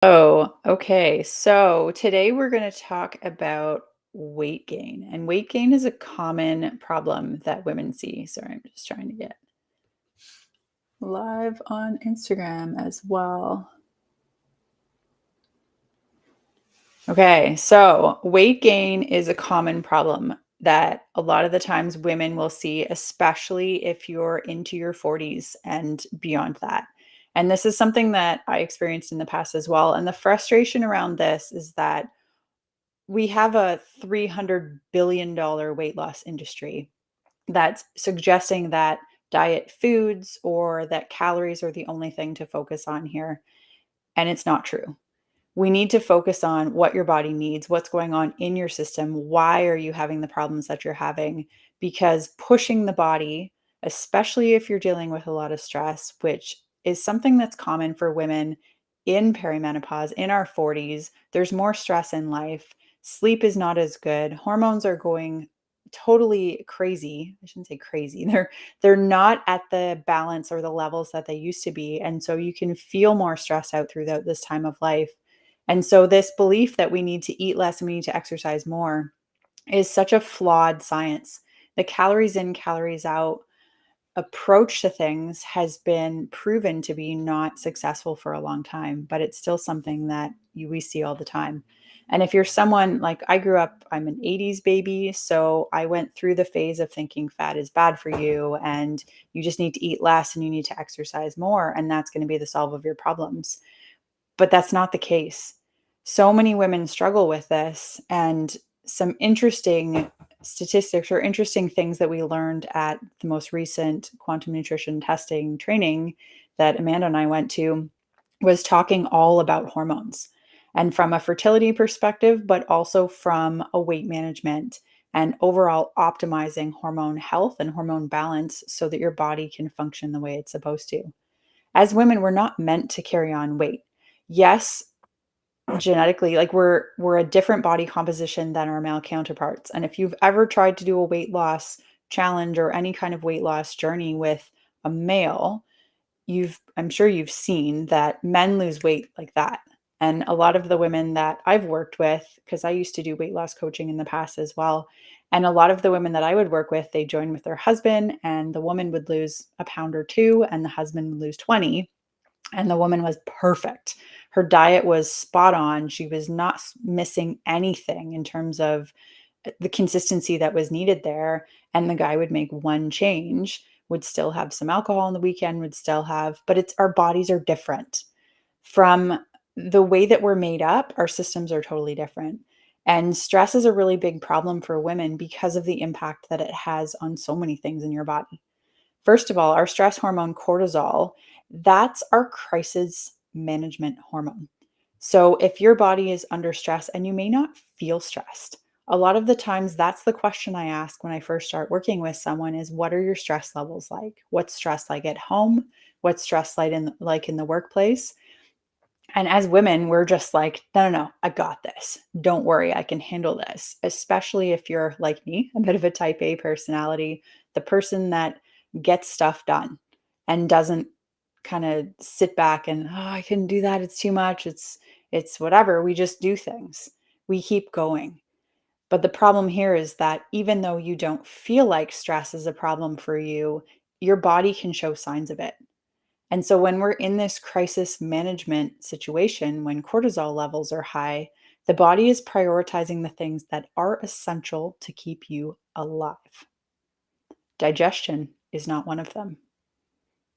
Oh, okay. So today we're going to talk about weight gain. And weight gain is a common problem that women see. Sorry, I'm just trying to get live on Instagram as well. Okay, so weight gain is a common problem that a lot of the times women will see, especially if you're into your 40s and beyond that. And this is something that I experienced in the past as well. And the frustration around this is that we have a $300 billion weight loss industry that's suggesting that diet foods or that calories are the only thing to focus on here. And it's not true. We need to focus on what your body needs, what's going on in your system. Why are you having the problems that you're having? Because pushing the body, especially if you're dealing with a lot of stress, which is something that's common for women in perimenopause, in our 40s, there's more stress in life. Sleep is not as good. Hormones are going totally crazy. I shouldn't say crazy. They're not at the balance or the levels that they used to be. And so you can feel more stressed out throughout this time of life. And so, this belief that we need to eat less and we need to exercise more is such a flawed science. The calories in, calories out approach to things has been proven to be not successful for a long time, but it's still something that we see all the time. And if you're someone like I grew up, I'm an 80s baby. So I went through the phase of thinking fat is bad for you and you just need to eat less and you need to exercise more. And that's going to be the solve of your problems. But that's not the case. So many women struggle with this, and some interesting statistics or interesting things that we learned at the most recent quantum nutrition testing training that Amanda and I went to was talking all about hormones and from a fertility perspective, but also from a weight management and overall optimizing hormone health and hormone balance so that your body can function the way it's supposed to. As women, we're not meant to carry on weight. Yes, genetically, like we're a different body composition than our male counterparts. And if you've ever tried to do a weight loss challenge or any kind of weight loss journey with a male, I'm sure you've seen that men lose weight like that. And a lot of the women that I've worked with, because I used to do weight loss coaching in the past as well, and a lot of the women that I would work with, they joined with their husband, and the woman would lose a pound or two, and the husband would lose 20. And the woman was perfect. Her diet was spot on. She was not missing anything in terms of the consistency that was needed there. And the guy would make one change, would still have some alcohol on the weekend, would still have, but it's our bodies are different. From the way that we're made up, our systems are totally different. And stress is a really big problem for women because of the impact that it has on so many things in your body. First of all, our stress hormone cortisol, that's our crisis management hormone. So if your body is under stress and you may not feel stressed, a lot of the times that's the question I ask when I first start working with someone is what are your stress levels like? What's stress like at home? What's stress like in the workplace? And as women, we're just like, no, no, no, I got this. Don't worry, I can handle this. Especially if you're like me, a bit of a type A personality, the person that gets stuff done and doesn't kind of sit back and, oh, I couldn't do that. It's too much. It's whatever. We just do things. We keep going. But the problem here is that even though you don't feel like stress is a problem for you, your body can show signs of it. And so when we're in this crisis management situation, when cortisol levels are high, the body is prioritizing the things that are essential to keep you alive. Digestion is not one of them.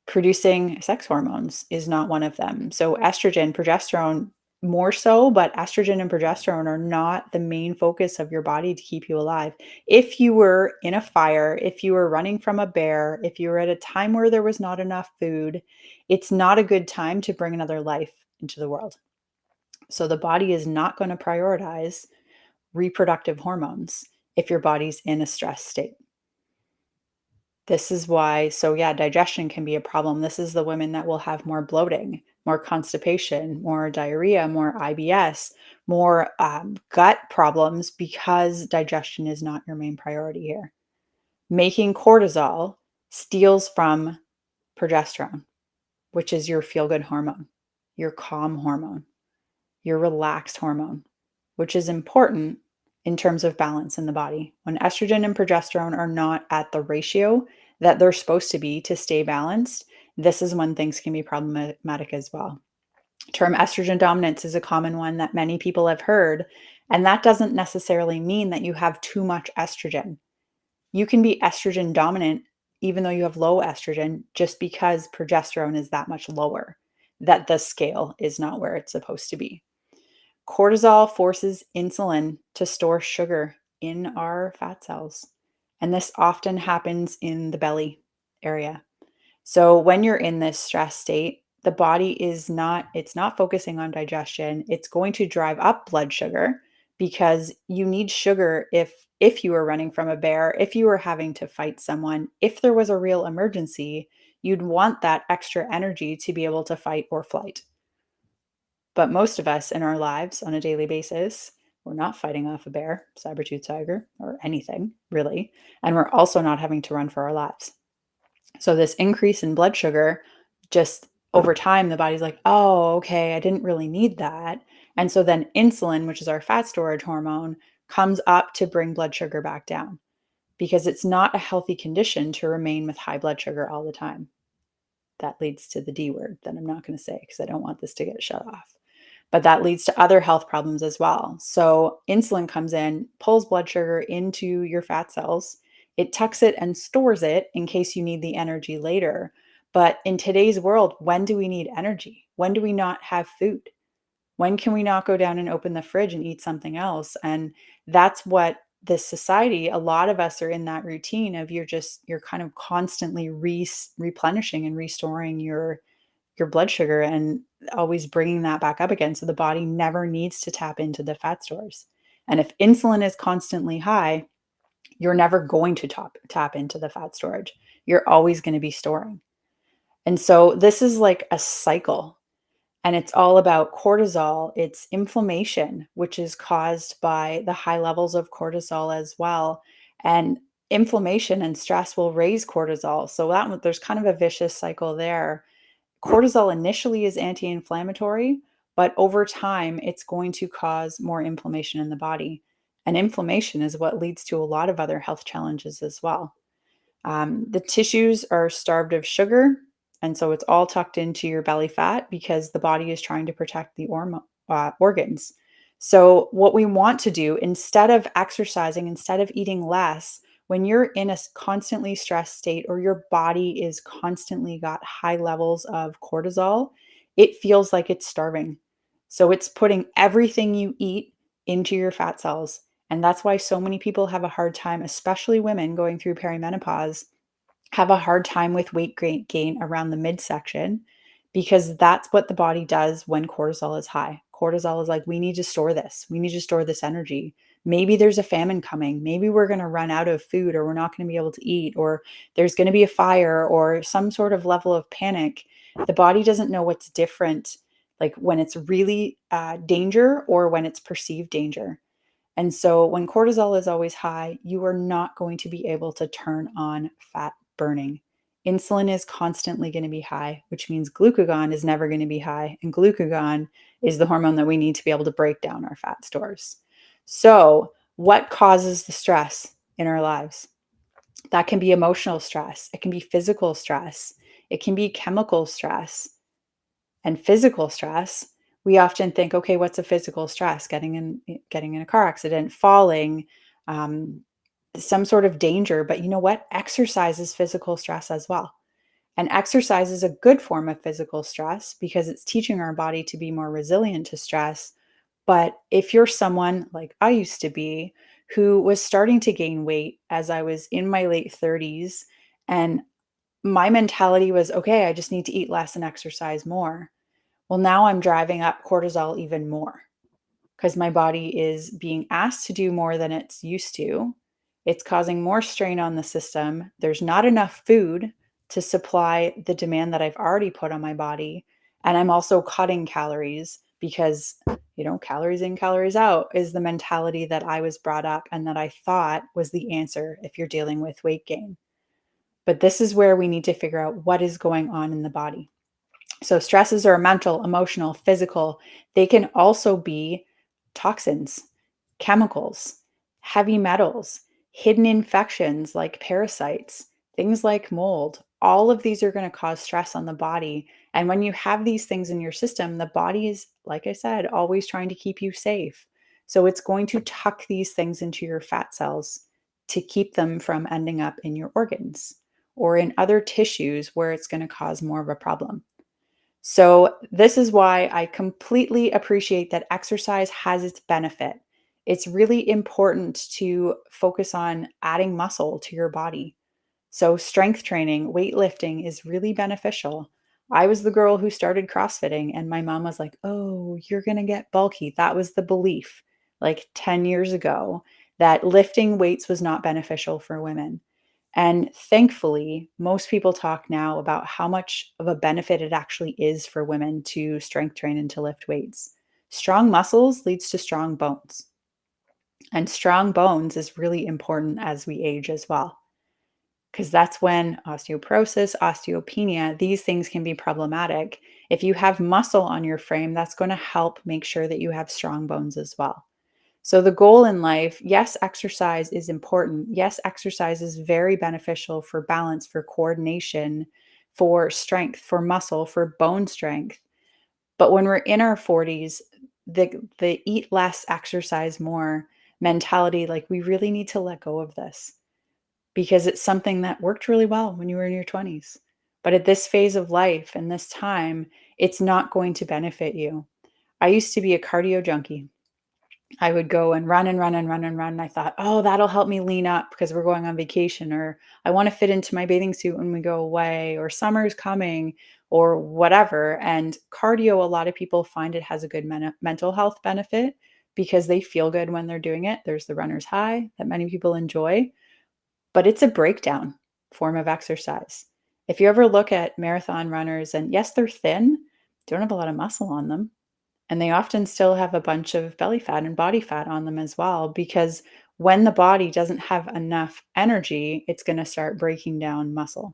Producing sex hormones is not one of them. So estrogen, progesterone, more so, but estrogen and progesterone are not the main focus of your body to keep you alive. If you were in a fire, if you were running from a bear, if you were at a time where there was not enough food, it's not a good time to bring another life into the world. So the body is not going to prioritize reproductive hormones if your body's in a stress state. This is why, so yeah, digestion can be a problem. This is the women that will have more bloating, more constipation, more diarrhea, more IBS, more gut problems because digestion is not your main priority here. Making cortisol steals from progesterone, which is your feel good hormone, your calm hormone. your relaxed hormone, which is important in terms of balance in the body. When estrogen and progesterone are not at the ratio that they're supposed to be to stay balanced, this is when things can be problematic as well. Term estrogen dominance is a common one that many people have heard, and that doesn't necessarily mean that you have too much estrogen. You can be estrogen dominant even though you have low estrogen just because progesterone is that much lower, that the scale is not where it's supposed to be. Cortisol forces insulin to store sugar in our fat cells, and this often happens in the belly area. So when you're in this stress state, the body is not it's not focusing on digestion. It's going to drive up blood sugar because you need sugar if you were running from a bear, if you were having to fight someone, if there was a real emergency, you'd want that extra energy to be able to fight or flight. But most of us in our lives on a daily basis, we're not fighting off a bear, saber-tooth tiger, or anything really, and we're also not having to run for our lives. So this increase in blood sugar, just over time, the body's like, oh, okay, I didn't really need that. And so then insulin, which is our fat storage hormone, comes up to bring blood sugar back down because it's not a healthy condition to remain with high blood sugar all the time. That leads to the D word that I'm not going to say because I don't want this to get shut off. But that leads to other health problems as well. So insulin comes in, pulls blood sugar into your fat cells. It tucks it and stores it in case you need the energy later. But in today's world, when do we need energy? When do we not have food? When can we not go down and open the fridge and eat something else? And that's what this society, a lot of us are in that routine of you're kind of constantly replenishing and restoring your blood sugar and always bringing that back up again. So the body never needs to tap into the fat stores. And if insulin is constantly high, you're never going to tap into the fat storage. You're always going to be storing. And so this is like a cycle. And it's all about cortisol. It's inflammation, which is caused by the high levels of cortisol as well. And inflammation and stress will raise cortisol. So there's kind of a vicious cycle there. Cortisol initially is anti-inflammatory, but over time, it's going to cause more inflammation in the body. And inflammation is what leads to a lot of other health challenges as well. The tissues are starved of sugar, and so it's all tucked into your belly fat because the body is trying to protect the organs. So, what we want to do instead of exercising, instead of eating less, when you're in a constantly stressed state or your body is constantly got high levels of cortisol, it feels like it's starving. So, it's putting everything you eat into your fat cells. And that's why so many people have a hard time, especially women going through perimenopause, have a hard time with weight gain around the midsection because that's what the body does when cortisol is high. Cortisol is like, we need to store this. We need to store this energy. Maybe there's a famine coming. Maybe we're going to run out of food or we're not going to be able to eat or there's going to be a fire or some sort of level of panic. The body doesn't know what's different, like when it's really danger or when it's perceived danger. And so when cortisol is always high, you are not going to be able to turn on fat burning. Insulin is constantly going to be high, which means glucagon is never going to be high. And glucagon is the hormone that we need to be able to break down our fat stores. So, what causes the stress in our lives? That can be emotional stress, it can be physical stress, it can be chemical stress. And physical stress, we often think, okay, what's a physical stress? Getting in a car accident, falling, um, some sort of danger. But you know what? Exercise is physical stress as well. And exercise is a good form of physical stress because it's teaching our body to be more resilient to stress. But if you're someone like I used to be, who was starting to gain weight as I was in my late 30s, and my mentality was, okay, I just need to eat less and exercise more. Well, now I'm driving up cortisol even more because my body is being asked to do more than it's used to. It's causing more strain on the system. There's not enough food to supply the demand that I've already put on my body. And I'm also cutting calories because, calories in, calories out is the mentality that I was brought up and that I thought was the answer if you're dealing with weight gain. But this is where we need to figure out what is going on in the body. So stresses are mental, emotional, physical. They can also be toxins, chemicals, heavy metals, hidden infections like parasites, things like mold. All of these are going to cause stress on the body. And when you have these things in your system, the body is, like I said, always trying to keep you safe. So it's going to tuck these things into your fat cells to keep them from ending up in your organs or in other tissues where it's going to cause more of a problem. So, this is why I completely appreciate that exercise has its benefit. It's really important to focus on adding muscle to your body. So, strength training, weightlifting is really beneficial. I was the girl who started CrossFitting, and my mom was like, "Oh, you're going to get bulky." That was the belief like 10 years ago that lifting weights was not beneficial for women. And thankfully, most people talk now about how much of a benefit it actually is for women to strength train and to lift weights. Strong muscles leads to strong bones, and strong bones is really important as we age as well, because that's when osteoporosis, osteopenia, these things can be problematic. If you have muscle on your frame, that's going to help make sure that you have strong bones as well. So, the goal in life, yes, exercise is important. Yes, exercise is very beneficial for balance, for coordination, for strength, for muscle, for bone strength. But when we're in our 40s, the eat less, exercise more mentality, like we really need to let go of this because it's something that worked really well when you were in your 20s. But at this phase of life and this time, it's not going to benefit you. I used to be a cardio junkie. I would go and run and run and run and run. And I thought, oh, that'll help me lean up because we're going on vacation, or I want to fit into my bathing suit when we go away, or summer's coming, or whatever. And cardio, a lot of people find it has a good mental health benefit because they feel good when they're doing it. There's the runner's high that many people enjoy, but it's a breakdown form of exercise. If you ever look at marathon runners, and yes, they're thin, they don't have a lot of muscle on them, and they often still have a bunch of belly fat and body fat on them as well, because when the body doesn't have enough energy, it's going to start breaking down muscle.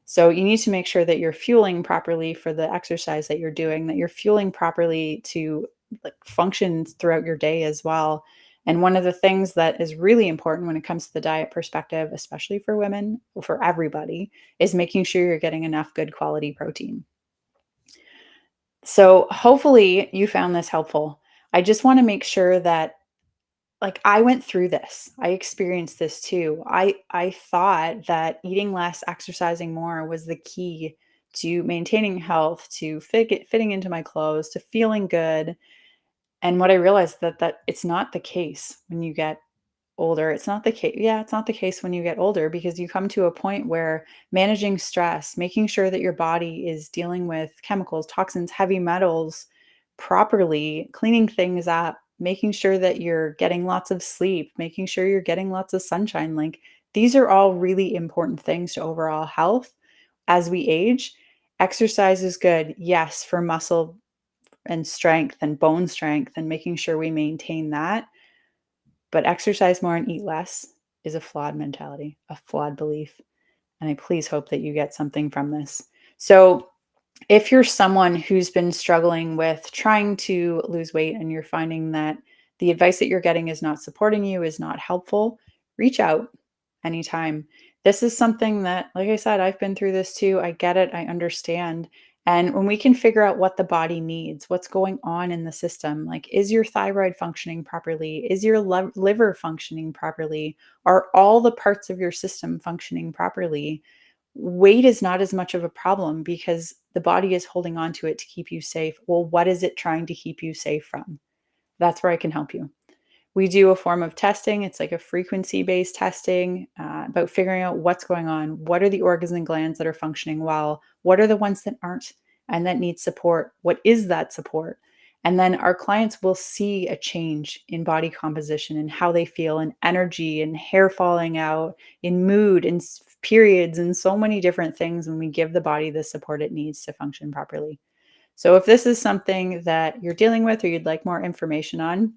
So you need to make sure that you're fueling properly for the exercise that you're doing, that you're fueling properly to like function throughout your day as well. And one of the things that is really important when it comes to the diet perspective, especially for women, for everybody, is making sure you're getting enough good quality protein. So hopefully you found this helpful. I just want to make sure that like I went through this. I experienced this too. I thought that eating less, exercising more was the key to maintaining health, to fitting into my clothes, to feeling good. And what I realized that it's not the case when you get older. It's not the case. Yeah, it's not the case when you get older because you come to a point where managing stress, making sure that your body is dealing with chemicals, toxins, heavy metals properly, cleaning things up, making sure that you're getting lots of sleep, making sure you're getting lots of sunshine. Like these are all really important things to overall health as we age. Exercise is good, yes, for muscle and strength and bone strength and making sure we maintain that, but exercise more and eat less is a flawed mentality, a flawed belief. And I please hope that you get something from this. So, if you're someone who's been struggling with trying to lose weight and you're finding that the advice that you're getting is not supporting you, is not helpful, reach out anytime. This is something that, like I said, I've been through this too. I get it, I understand. And when we can figure out what the body needs, what's going on in the system, like is your thyroid functioning properly? Is your liver functioning properly? Are all the parts of your system functioning properly? Weight is not as much of a problem because the body is holding on to it to keep you safe. Well, what is it trying to keep you safe from? That's where I can help you. We do a form of testing. It's like a frequency-based testing about figuring out what's going on. What are the organs and glands that are functioning well? What are the ones that aren't and that need support? What is that support? And then our clients will see a change in body composition and how they feel, and energy, and hair falling out, in mood, and periods, and so many different things when we give the body the support it needs to function properly. So if this is something that you're dealing with or you'd like more information on,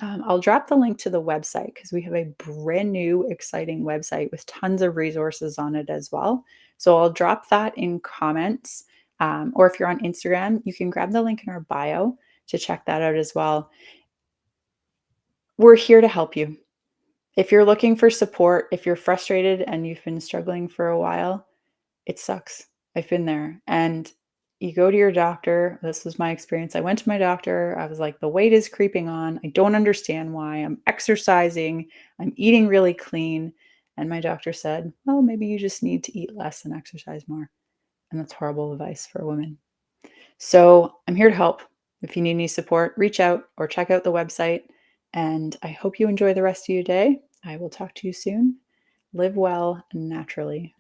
I'll drop the link to the website because we have a brand new, exciting website with tons of resources on it as well. So I'll drop that in comments. Or if you're on Instagram, you can grab the link in our bio to check that out as well. We're here to help you. If you're looking for support, if you're frustrated and you've been struggling for a while, it sucks. I've been there. And you go to your doctor. This was my experience. I went to my doctor. I was like, the weight is creeping on. I don't understand why. I'm exercising. I'm eating really clean. And my doctor said, well, maybe you just need to eat less and exercise more. And that's horrible advice for a woman. So I'm here to help. If you need any support, reach out or check out the website. And I hope you enjoy the rest of your day. I will talk to you soon. Live well naturally.